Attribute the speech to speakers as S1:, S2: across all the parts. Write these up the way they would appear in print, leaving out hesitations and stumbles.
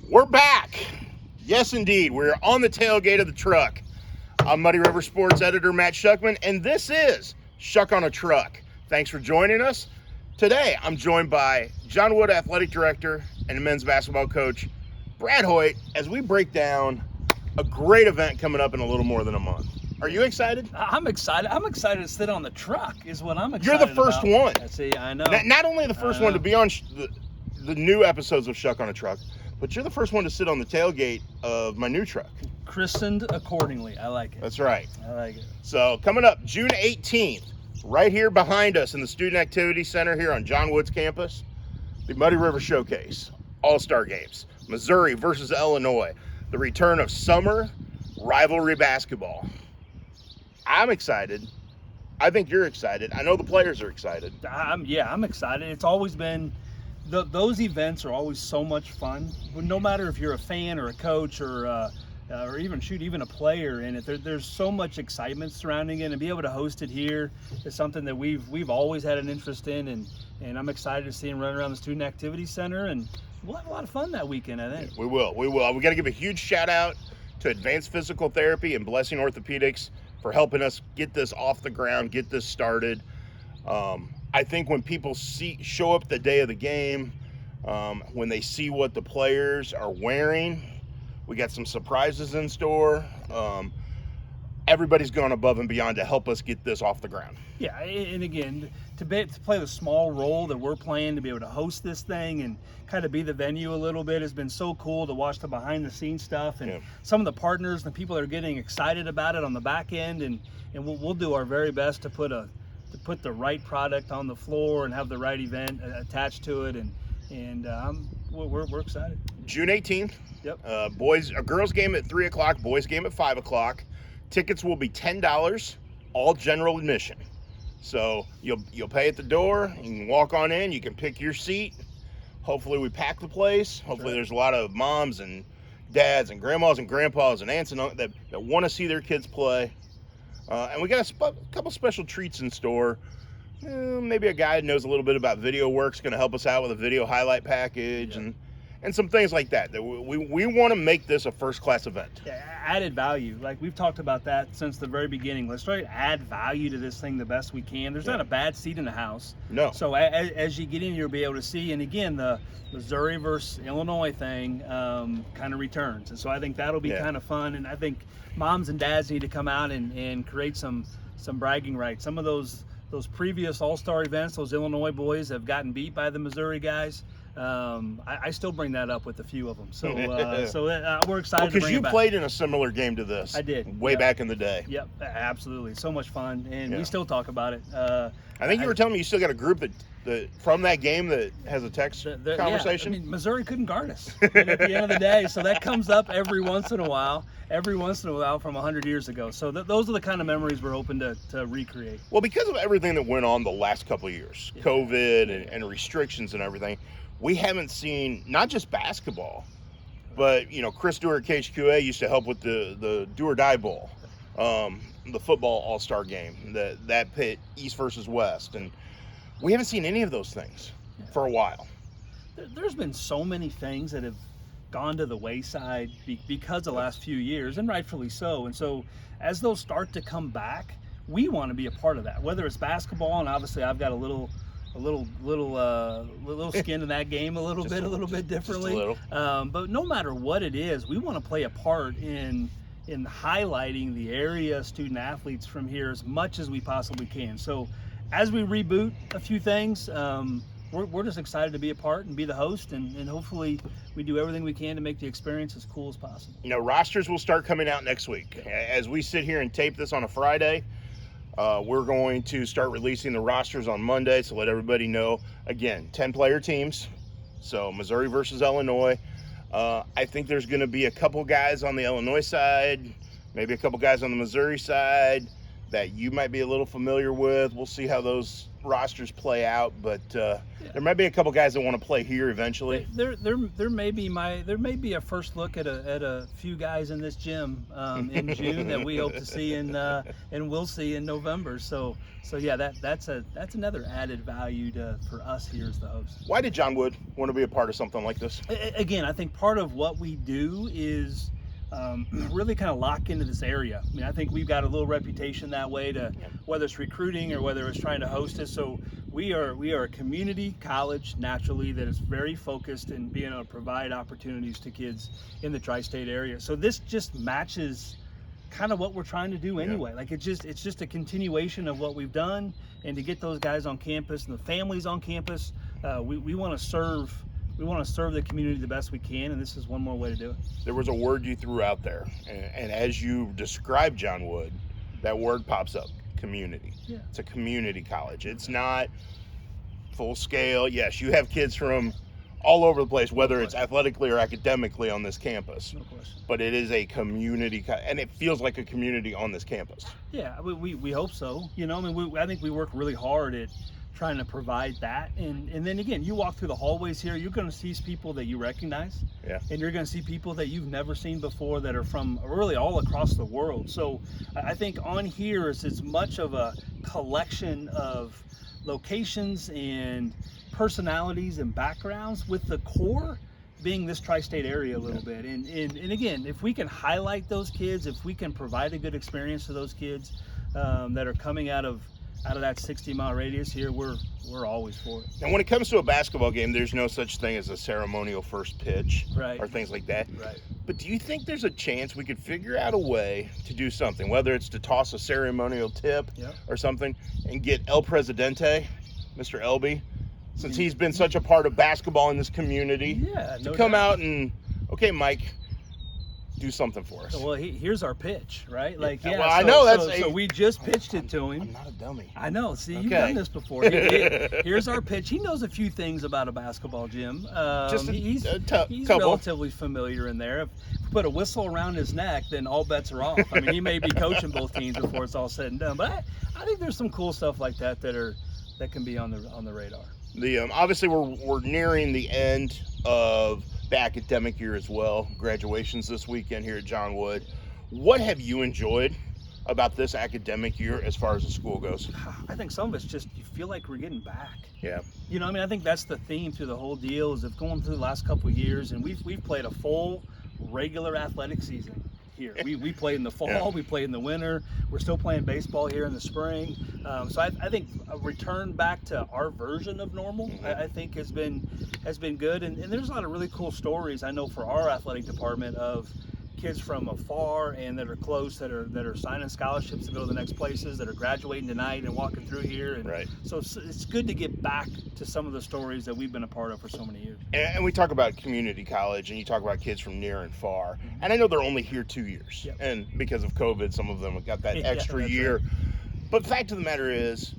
S1: We're back. Yes, indeed. We're on the tailgate of the truck. I'm Muddy River Sports editor Matt Schuckman, and this is Schuck on a Truck. Thanks for joining us. Today, I'm joined by John Wood, Athletic Director, and men's basketball coach Brad Hoyt, as we break down a great event coming up in a little more than a month. Are you excited?
S2: I'm excited. I'm excited to sit on the truck is what I'm excited
S1: You're the first
S2: about.
S1: one.
S2: See, I know.
S1: Not only the first one to be on the new episodes of Schuck on a Truck, but you're the first one to sit on the tailgate of my new truck.
S2: Christened accordingly. I like it.
S1: That's right.
S2: I like it.
S1: So coming up June 18th, right here behind us in the Student Activity Center here on John Wood's campus, the Muddy River Showcase, All-Star Games, Missouri versus Illinois, the return of summer rivalry basketball. I'm excited. I think you're excited. I know the players are excited.
S2: I'm excited. It's always been, those events are always so much fun. No matter if you're a fan or a coach or even a player in it, there's so much excitement surrounding it, and be able to host it here is something that we've always had an interest in, and I'm excited to see him run around the Student Activity Center, and we'll have a lot of fun that weekend, I think.
S1: We will. We got to give a huge shout out to Advanced Physical Therapy and Blessing Orthopedics for helping us get this off the ground, get this started. I think when people show up the day of the game, when they see what the players are wearing, we got some surprises in store. Everybody's gone above and beyond to help us get this off the ground.
S2: Yeah, and again, to play the small role that we're playing, to be able to host this thing and kind of be the venue a little bit has been so cool to watch the behind the scenes stuff and some of the partners and the people that are getting excited about it on the back end, and we'll do our very best to put the right product on the floor and have the right event attached to it, and we're excited.
S1: June 18th.
S2: Yep.
S1: Girls game at 3 o'clock, boys game at 5 o'clock. Tickets will be $10, all general admission. So you'll pay at the door, you can walk on in, you can pick your seat. Hopefully we pack the place. Hopefully there's a lot of moms and dads and grandmas and grandpas and aunts and uncles that want to see their kids play. And we got a couple special treats in store. Maybe a guy who knows a little bit about video work's going to help us out with a video highlight package and some things like that. We want to make this a first-class event.
S2: Yeah, added value. Like we've talked about that since the very beginning. Let's try to add value to this thing the best we can. There's not a bad seat in the house.
S1: No.
S2: So as you get in, you'll be able to see. And again, the Missouri versus Illinois thing kind of returns. And so I think that'll be kind of fun. And I think moms and dads need to come out and create some bragging rights. Some of those previous All-Star events, those Illinois boys have gotten beat by the Missouri guys. I still bring that up with a few of them. So we're excited to bring it back.
S1: Because you played in a similar game to this.
S2: I did.
S1: Way back in the day.
S2: Yep, absolutely. So much fun, and we still talk about it.
S1: I think you were telling me you still got a group that from that game that has a text conversation.
S2: Yeah, I mean, Missouri couldn't guard us at the end of the day, so that comes up every once in a while from 100 years ago. So those are the kind of memories we're hoping to recreate.
S1: Well, because of everything that went on the last couple of years, COVID and restrictions and everything, we haven't seen not just basketball, but Chris Dewar at KHQA used to help with the Do or Die Bowl, the football All-Star game, that pit East versus West, and we haven't seen any of those things for a while.
S2: There's been so many things that have gone to the wayside because of the last few years, and rightfully so. And so as those start to come back, we want to be a part of that, whether it's basketball, and obviously I've got a little skin in that game a little bit differently.
S1: Just a little.
S2: But no matter what it is, we want to play a part in highlighting the area student athletes from here as much as we possibly can. So as we reboot a few things, we're just excited to be a part and be the host, and hopefully we do everything we can to make the experience as cool as possible.
S1: Rosters will start coming out next week. As we sit here and tape this on a Friday, we're going to start releasing the rosters on Monday, so let everybody know. Again, 10-player teams, so Missouri versus Illinois. I think there's going to be a couple guys on the Illinois side, maybe a couple guys on the Missouri side that you might be a little familiar with. We'll see how those rosters play out, but there might be a couple guys that want to play here eventually.
S2: There may be a first look at a few guys in this gym in June that we hope to see and we'll see in November. So yeah, that's another added value for us here as the host.
S1: Why did John Wood want to be a part of something like this?
S2: Again, I think part of what we do is really kind of lock into this area. I mean, I think we've got a little reputation that way, to whether it's recruiting or whether it's trying to host us. So we are a community college naturally that is very focused in being able to provide opportunities to kids in the tri-state area. So this just matches kind of what we're trying to do anyway. Like it's just a continuation of what we've done, and to get those guys on campus and the families on campus, we want to serve. We want to serve the community the best we can, and this is one more way to do it.
S1: There was a word you threw out there, and as you described John Wood, that word pops up: community.
S2: Yeah.
S1: It's a community college. It's not full scale. Yes, you have kids from all over the place, whether it's athletically or academically on this campus.
S2: No question.
S1: But it is a community, and it feels like a community on this campus.
S2: Yeah, we hope so. You know, I mean, I think we work really hard at trying to provide that, and then again, you walk through the hallways here, you're going to see people that you recognize, and you're going to see people that you've never seen before that are from really all across the world. So I think on here is as much of a collection of locations and personalities and backgrounds, with the core being this tri-state area a little bit. And again, if we can highlight those kids, if we can provide a good experience to those kids that are coming out of that 60-mile radius here, we're always for it.
S1: And when it comes to a basketball game, there's no such thing as a ceremonial first pitch or things like that.
S2: Right.
S1: But do you think there's a chance we could figure out a way to do something, whether it's to toss a ceremonial tip or something, and get El Presidente, Mr. Elby, since he's been such a part of basketball in this community, to come out and, okay, Mike, do something for us.
S2: Well, here's our pitch, right? Like,
S1: well, I know that's.
S2: So we just pitched it to him.
S1: I'm not a dummy.
S2: I know. See, you've done this before. Here's our pitch. He knows a few things about a basketball gym. He's relatively familiar in there. If we put a whistle around his neck, then all bets are off. I mean, he may be coaching both teams before it's all said and done. But I think there's some cool stuff like that that can be on the radar.
S1: Obviously we're nearing the end of the academic year as well. Graduations this weekend here at John Wood. What have you enjoyed about this academic year as far as the school goes?
S2: I think some of it's just, you feel like we're getting back.
S1: Yeah.
S2: You know, I mean, I think that's the theme through the whole deal, is of going through the last couple of years, and we've played a full regular athletic season here. We played in the fall, we played in the winter, we're still playing baseball here in the spring. So I think a return back to our version of normal, I think has been good. And there's a lot of really cool stories, I know, for our athletic department, of kids from afar and that are close, that are signing scholarships to go to the next places, that are graduating tonight and walking through here. And so it's good to get back to some of the stories that we've been a part of for so many years.
S1: And we talk about community college, and you talk about kids from near and far. And I know they're only here 2 years. And because of COVID, some of them have got that extra year. Right. But the fact of the matter is,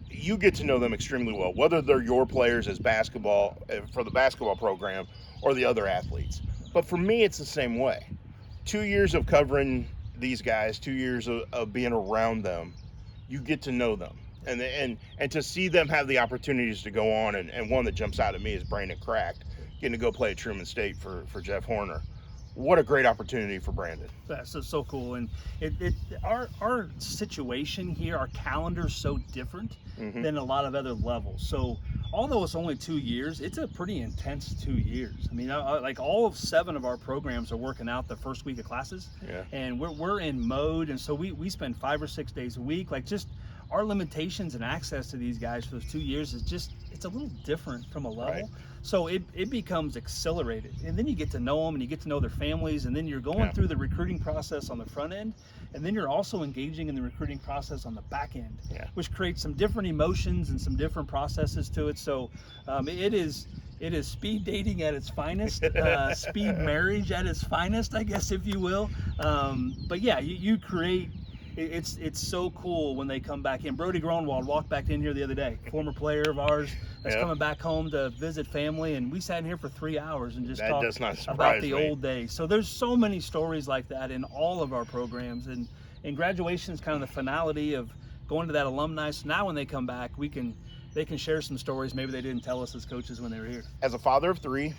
S1: you get to know them extremely well, whether they're your players as basketball, for the basketball program, or the other athletes. But for me, it's the same way. 2 years of covering these guys, 2 years of being around them, you get to know them. And to see them have the opportunities to go on, and one that jumps out at me is Brandon Cracked, getting to go play at Truman State for Jeff Horner. What a great opportunity for Brandon.
S2: That's so cool. And our situation here, our calendar's so different than a lot of other levels. So although it's only 2 years, it's a pretty intense 2 years. I mean, like all of 7 of our programs are working out the first week of classes. And we're in mode. And so we spend 5 or 6 days a week. Like, just our limitations and access to these guys for those 2 years is just, it's a little different from a level. So it becomes accelerated, and then you get to know them, and you get to know their families, and then you're going through the recruiting process on the front end, and then you're also engaging in the recruiting process on the back end, which creates some different emotions and some different processes to it. So it is speed dating at its finest, speed marriage at its finest, I guess, if you will. But yeah, you create. It's so cool when they come back in. Brody Gronwald walked back in here the other day, former player of ours that's coming back home to visit family, and we sat in here for 3 hours and just talked about the old days. So there's so many stories like that in all of our programs, and and graduation is kind of the finality of going to that alumni. So now when they come back, they can share some stories maybe they didn't tell us as coaches when they were here.
S1: As a father of 3,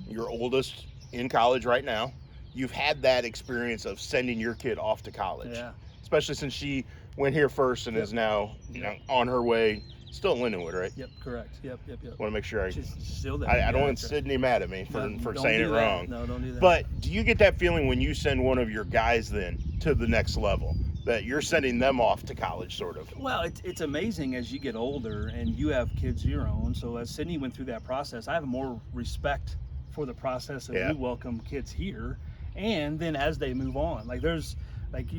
S1: your oldest in college right now, you've had that experience of sending your kid off to college.
S2: Yeah.
S1: Especially since she went here first and is now on her way, still in Lindenwood, right?
S2: Yep, correct. Yep.
S1: Want to make sure
S2: She's still there.
S1: I don't want Sydney mad at me for saying it wrong.
S2: No, don't do that.
S1: But do you get that feeling when you send one of your guys then to the next level, that you're sending them off to college, sort of?
S2: Well, it's amazing as you get older and you have kids of your own. So as Sydney went through that process, I have more respect for the process of we welcome kids here, and then as they move on,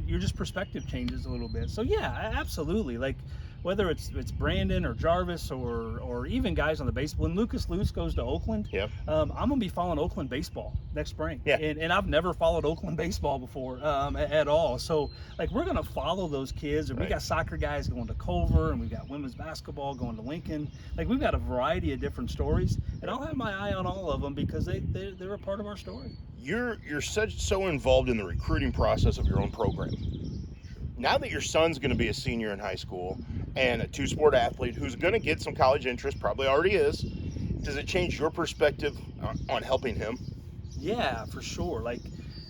S2: your just perspective changes a little bit. So yeah, absolutely. Like whether it's Brandon or Jarvis or even guys on the baseball. When Lucas Luce goes to Oakland, I'm gonna be following Oakland baseball next spring. And I've never followed Oakland baseball before at all. So like we're gonna follow those kids. And we got soccer guys going to Culver, and we got women's basketball going to Lincoln. Like we've got a variety of different stories, and I'll have my eye on all of them because they're a part of our story.
S1: You're so involved in the recruiting process of your own program. Now that your son's going to be a senior in high school and a 2-sport athlete who's going to get some college interest, probably already is, does it change your perspective on helping him?
S2: Yeah, for sure. Like,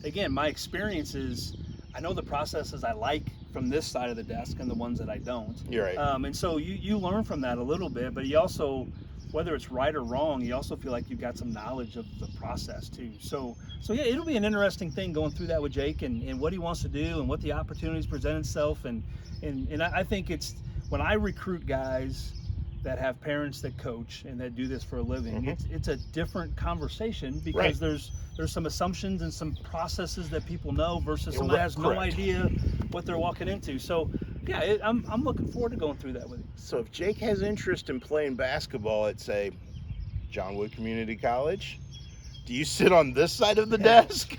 S2: again, my experience is I know the processes I like from this side of the desk and the ones that I don't.
S1: You're right.
S2: And so you learn from that a little bit, but you also, whether it's right or wrong, you also feel like you've got some knowledge of the process too. So yeah, it'll be an interesting thing going through that with Jake and what he wants to do and what the opportunities present itself. And I think it's when I recruit guys that have parents that coach and that do this for a living, it's a different conversation because there's some assumptions and some processes that people know versus somebody has no idea what they're walking into. So yeah, I'm looking forward to going through that with you.
S1: So if Jake has interest in playing basketball at, say, John Wood Community College, do you sit on this side of the desk?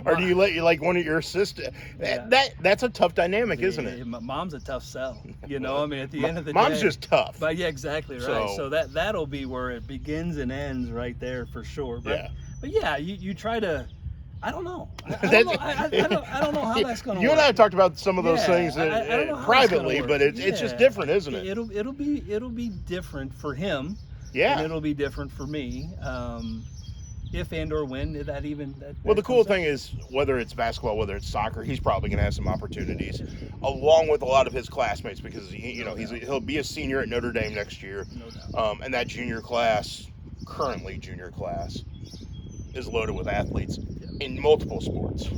S1: Or do you let one of your assistants? That's a tough dynamic, isn't it?
S2: Mom's a tough sell. You know, I mean, at the end of the day.
S1: Mom's just tough.
S2: But yeah, exactly right. So that'll be where it begins and ends right there for sure. But yeah, you try to. I don't know. I don't know how that's going to work.
S1: You and I have talked about some of those things privately, but it's just different, isn't it?
S2: It'll be different for him.
S1: Yeah.
S2: And it'll be different for me. If and or when that even.
S1: Well, the cool thing is, whether it's basketball, whether it's soccer, he's probably going to have some opportunities, along with a lot of his classmates, because he'll be a senior at Notre Dame next year,
S2: no doubt.
S1: And that currently junior class, is loaded with athletes in multiple sports.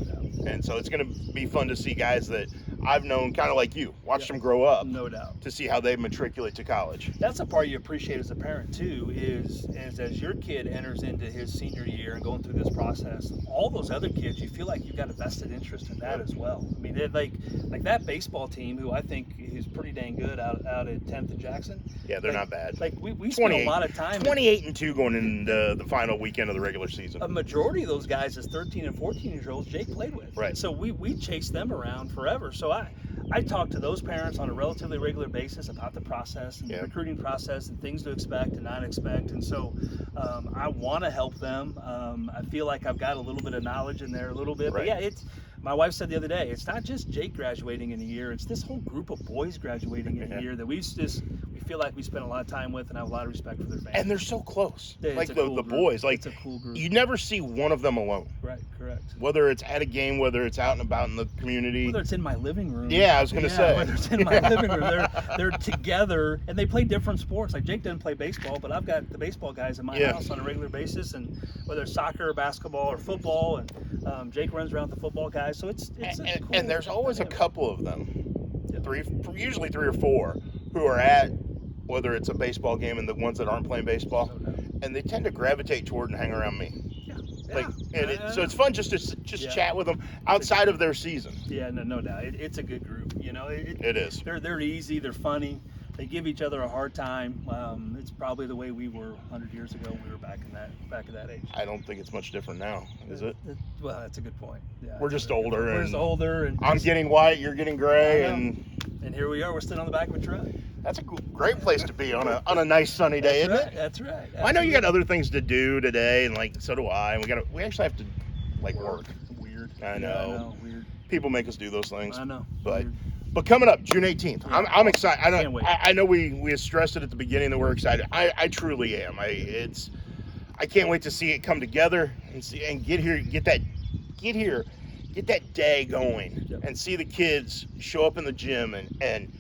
S1: And so it's going to be fun to see guys that I've known kind of like you, watch them grow up.
S2: No doubt.
S1: To see how they matriculate to college.
S2: That's the part you appreciate as a parent too, is as your kid enters into his senior year and going through this process, all those other kids, you feel like you've got a vested interest in that as well. I mean, like that baseball team, who I think is pretty dang good out at 10th and Jackson.
S1: Yeah, they're not bad.
S2: Like we spent a lot of time.
S1: 28-2 going into the final weekend of the regular season.
S2: A majority of those guys is 13 and 14 years olds Jake played with.
S1: Right.
S2: So we chased them around forever. So I talk to those parents on a relatively regular basis about the process and the recruiting process and things to expect and not expect. And so I want to help them. I feel like I've got a little bit of knowledge in there a little bit. But yeah, my wife said the other day, it's not just Jake graduating in a year, it's this whole group of boys graduating in a year that we feel like we spend a lot of time with and have a lot of respect for their families.
S1: And they're so close.
S2: Like
S1: the boys. Like,
S2: it's a cool group.
S1: You never see one of them alone.
S2: Right, correct.
S1: Whether it's at a game, whether it's out and about in the community.
S2: Whether it's in my living room.
S1: Yeah, I was going to say.
S2: Whether it's in my living room. They're together, and they play different sports. Like Jake doesn't play baseball, but I've got the baseball guys in my house on a regular basis, and whether it's soccer or basketball or football, and Jake runs around with the football guys. So it's cool.
S1: And there's always a couple of them, usually 3 or 4, who are at, whether it's a baseball game and the ones that aren't playing baseball, and they tend to gravitate toward and hang around me. So it's fun just to chat with them outside of their season.
S2: Yeah, no doubt. It's a good group.
S1: It is.
S2: They're easy. They're funny. They give each other a hard time. It's probably the way we were 100 years ago. We were back at that age.
S1: I don't think it's much different now, is it?
S2: Well, that's a good point. Yeah,
S1: we're just older.
S2: We're just older, and
S1: I'm getting white. You're getting gray, and
S2: here we are. We're sitting on the back of a truck.
S1: That's a great place to be on a nice sunny day, isn't it?
S2: That's right. Absolutely.
S1: I know you got other things to do today, and so do I. And we actually have to work.
S2: Weird.
S1: I know.
S2: Weird.
S1: People make us do those things.
S2: I know.
S1: But coming up, June 18th,
S2: Yeah.
S1: I'm excited.
S2: Can't wait.
S1: I know we stressed it at the beginning that we're excited. I truly am. I can't wait to see it come together and get that day going,
S2: Yep.
S1: and see the kids show up in the gym and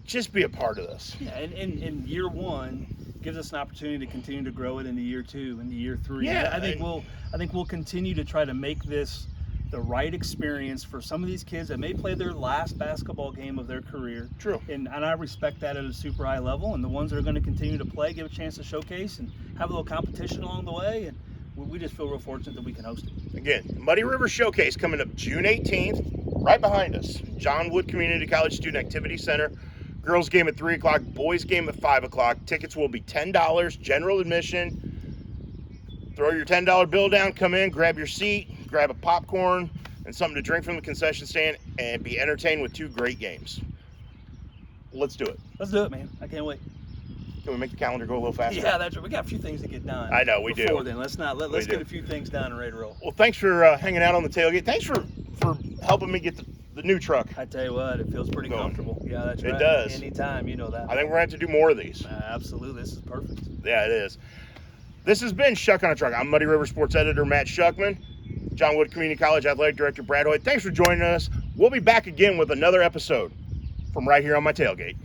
S1: just be a part of this.
S2: Yeah, and year one gives us an opportunity to continue to grow it into year two, into year three.
S1: Yeah,
S2: I think we'll continue to try to make this the right experience for some of these kids that may play their last basketball game of their career.
S1: True.
S2: And I respect that at a super high level. And the ones that are going to continue to play, give a chance to showcase and have a little competition along the way. And we just feel real fortunate that we can host it.
S1: Again, Muddy River Showcase coming up June 18th, right behind us. John Wood Community College Student Activity Center. Girls game at 3 o'clock, boys game at 5 o'clock. Tickets will be $10, general admission. Throw your $10 bill down, come in, grab your seat, grab a popcorn and something to drink from the concession stand, and be entertained with 2 great games. Let's do it.
S2: Let's do it, man. I can't wait.
S1: Can we make the calendar go a little faster?
S2: Yeah, that's right. We got a few things to get done.
S1: I know, we do.
S2: Before then, let's get a few things done and ready to roll.
S1: Well, thanks for hanging out on the tailgate. Thanks for helping me get the new truck.
S2: I tell you what, it feels pretty comfortable. Yeah, that's right.
S1: It does.
S2: Anytime, you know that.
S1: I think we're going to have to do more of these.
S2: Absolutely. This is perfect.
S1: Yeah, it is. This has been Schuck on a Truck. I'm Muddy River Sports Editor Matt Schuckman. John Wood Community College Athletic Director Brad Hoyt. Thanks for joining us. We'll be back again with another episode from right here on my tailgate.